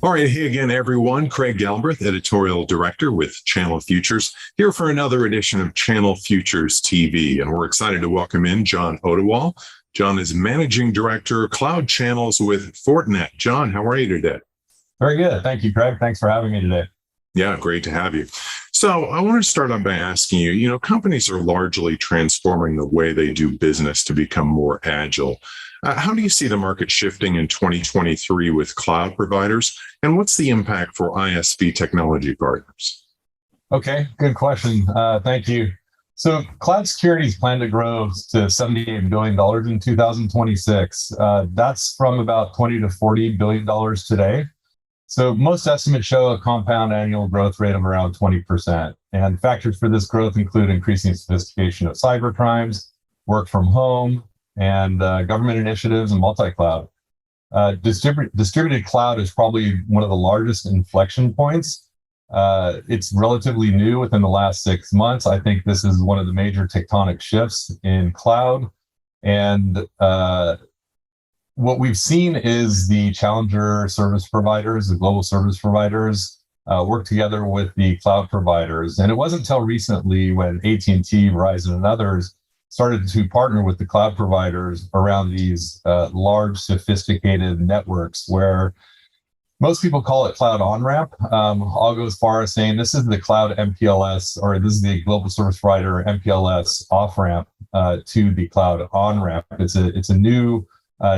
All right, hey again, everyone. Craig Galbraith, Editorial Director with Channel Futures, here for another edition of Channel Futures TV. And we're excited to welcome in John Odewall. John is Managing Director, Cloud Channels with Fortinet. John, how are you today? Very good. Thank you, Craig. Thanks for having me today. Yeah, great to have you. So I want to start off by asking you, companies are largely transforming the way they do business to become more agile. How do you see the market shifting in 2023 with cloud providers? And what's the impact for ISV technology partners? Okay, good question. Thank you. So cloud security is planned to grow to $78 billion in 2026. That's from about $20 to $40 billion today. So most estimates show a compound annual growth rate of around 20%. And factors for this growth include increasing sophistication of cyber crimes, work from home, and government initiatives and multi-cloud. Distributed cloud is probably one of the largest inflection points. It's relatively new within the last 6 months. I think this is one of the major tectonic shifts in cloud. And what we've seen is the challenger service providers, the global service providers, work together with the cloud providers. And it wasn't until recently when AT&T, Verizon, and others started to partner with the cloud providers around these large, sophisticated networks where most people call it cloud on-ramp. I'll go as far as saying this is the cloud MPLS, or this is the global service provider MPLS off-ramp to the cloud on-ramp. It's a new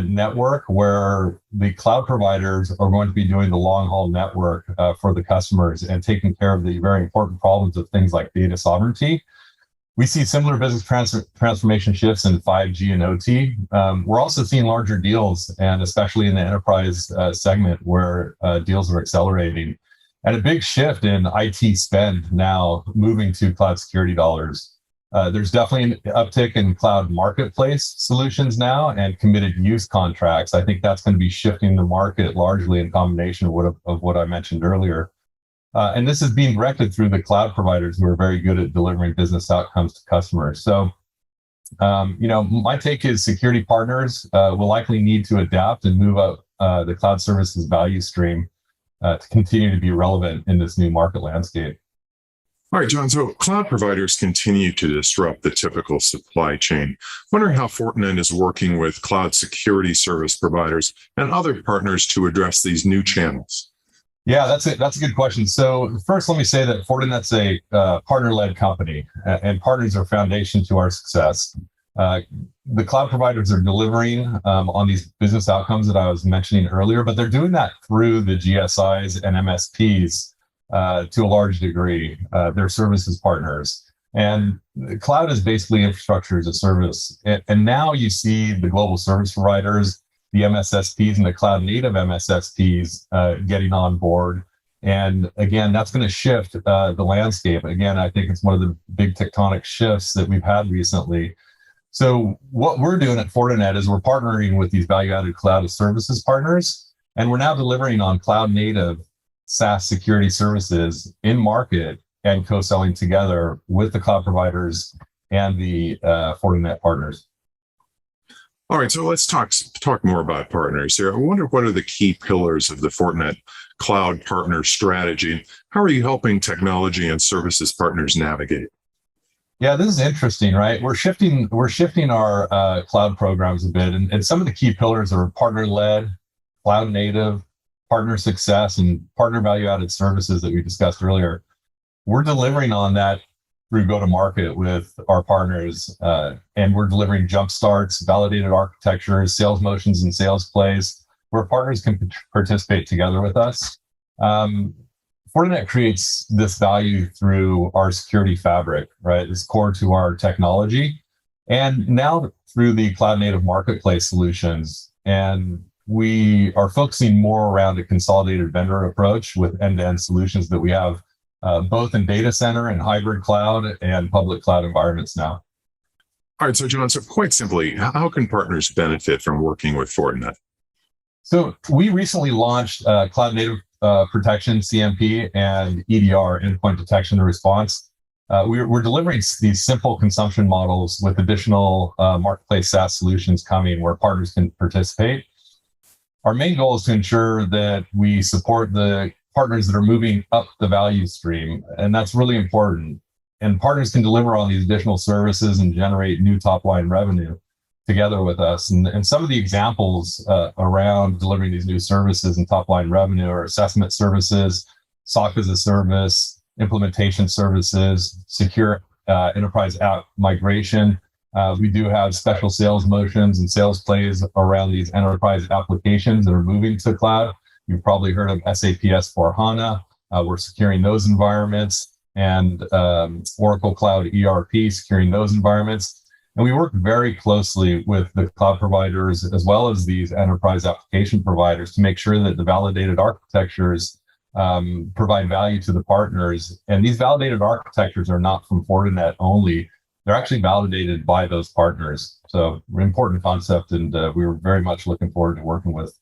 network where the cloud providers are going to be doing the long-haul network for the customers and taking care of the very important problems of things like data sovereignty. We see similar business transformation shifts in 5G and OT. We're also seeing larger deals, and especially in the enterprise segment where deals are accelerating. And a big shift in IT spend now moving to cloud security dollars. There's definitely an uptick in cloud marketplace solutions now and committed use contracts. I think that's going to be shifting the market largely in combination of what I mentioned earlier. And this is being directed through the cloud providers who are very good at delivering business outcomes to customers. So, my take is security partners will likely need to adapt and move up the cloud services value stream to continue to be relevant in this new market landscape. All right, John, so cloud providers continue to disrupt the typical supply chain. Wondering how Fortinet is working with cloud security service providers and other partners to address these new channels. Yeah, that's a good question. So first, let me say that Fortinet's a partner-led company, and partners are foundation to our success. The cloud providers are delivering on these business outcomes that I was mentioning earlier, but they're doing that through the GSIs and MSPs to a large degree. They're services partners. And the cloud is basically infrastructure as a service. And now you see the global service providers, the MSSPs and the cloud native MSSPs getting on board. And again, that's going to shift the landscape. Again, I think it's one of the big tectonic shifts that we've had recently. So what we're doing at Fortinet is we're partnering with these value-added cloud services partners, and we're now delivering on cloud native SaaS security services in market and co-selling together with the cloud providers and the Fortinet partners. All right, so let's talk more about partners here. I wonder what are the key pillars of the Fortinet cloud partner strategy? How are you helping technology and services partners navigate? Yeah, this is interesting, right? We're shifting our cloud programs a bit, and some of the key pillars are partner-led, cloud native, partner success, and partner value-added services that we discussed earlier. We're delivering on that through go-to-market with our partners, and we're delivering jump starts, validated architectures, sales motions, and sales plays where partners can participate together with us. Fortinet creates this value through our security fabric, right? It's core to our technology, and now through the cloud-native marketplace solutions. And we are focusing more around a consolidated vendor approach with end-to-end solutions that we have both in data center and hybrid cloud and public cloud environments now. All right, so John, so quite simply, how can partners benefit from working with Fortinet? So we recently launched Cloud Native Protection, CMP, and EDR, Endpoint Detection and Response. We're delivering these simple consumption models with additional marketplace SaaS solutions coming where partners can participate. our main goal is to ensure that we support the partners that are moving up the value stream. And that's really important. And partners can deliver on these additional services and generate new top line revenue together with us. And some of the examples around delivering these new services and top line revenue are assessment services, SOC as a service, implementation services, secure enterprise app migration. We do have special sales motions and sales plays around these enterprise applications that are moving to cloud. You've probably heard of SAP S/4HANA. We're securing those environments, and Oracle Cloud ERP, securing those environments. And we work very closely with the cloud providers as well as these enterprise application providers to make sure that the validated architectures provide value to the partners. And these validated architectures are not from Fortinet only. They're actually validated by those partners. So an important concept, and we were very much looking forward to working with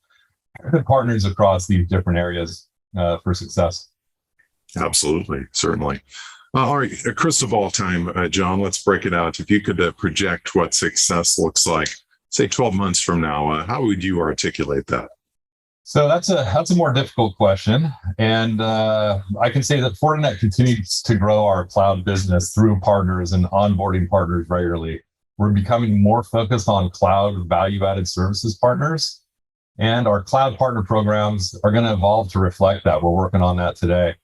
partners across these different areas for success. Absolutely, certainly. All right, a crystal ball time, John. Let's break it out. If you could project what success looks like, say 12 months from now, how would you articulate that? So that's a more difficult question, and I can say that Fortinet continues to grow our cloud business through partners and onboarding partners regularly. We're becoming more focused on cloud value-added services partners, and our cloud partner programs are going to evolve to reflect that. We're working on that today.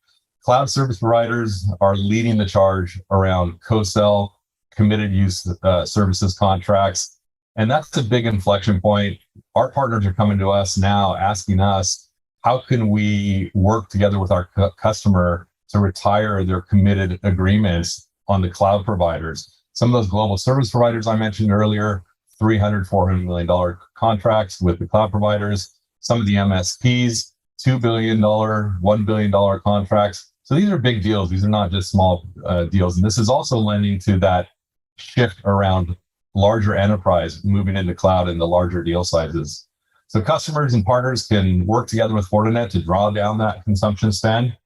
Cloud service providers are leading the charge around co-sell, committed use services contracts. And that's a big inflection point. Our partners are coming to us now asking us, how can we work together with our customer to retire their committed agreements on the cloud providers? Some of those global service providers I mentioned earlier, $300, $400 million contracts with the cloud providers. Some of the MSPs, $2 billion, $1 billion contracts. So these are big deals. These are not just small deals. And this is also lending to that shift around larger enterprise moving into cloud and the larger deal sizes. So customers and partners can work together with Fortinet to draw down that consumption spend.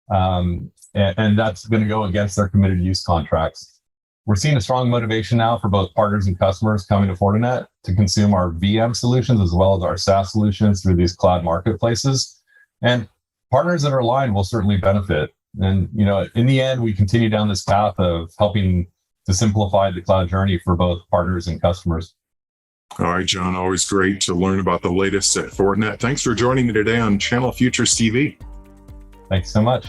And that's going to go against their committed use contracts. We're seeing a strong motivation now for both partners and customers coming to Fortinet to consume our VM solutions as well as our SaaS solutions through these cloud marketplaces. And partners that are aligned will certainly benefit. And, in the end, we continue down this path of helping to simplify the cloud journey for both partners and customers. All right, John, always great to learn about the latest at Fortinet. Thanks for joining me today on Channel Futures TV. Thanks so much.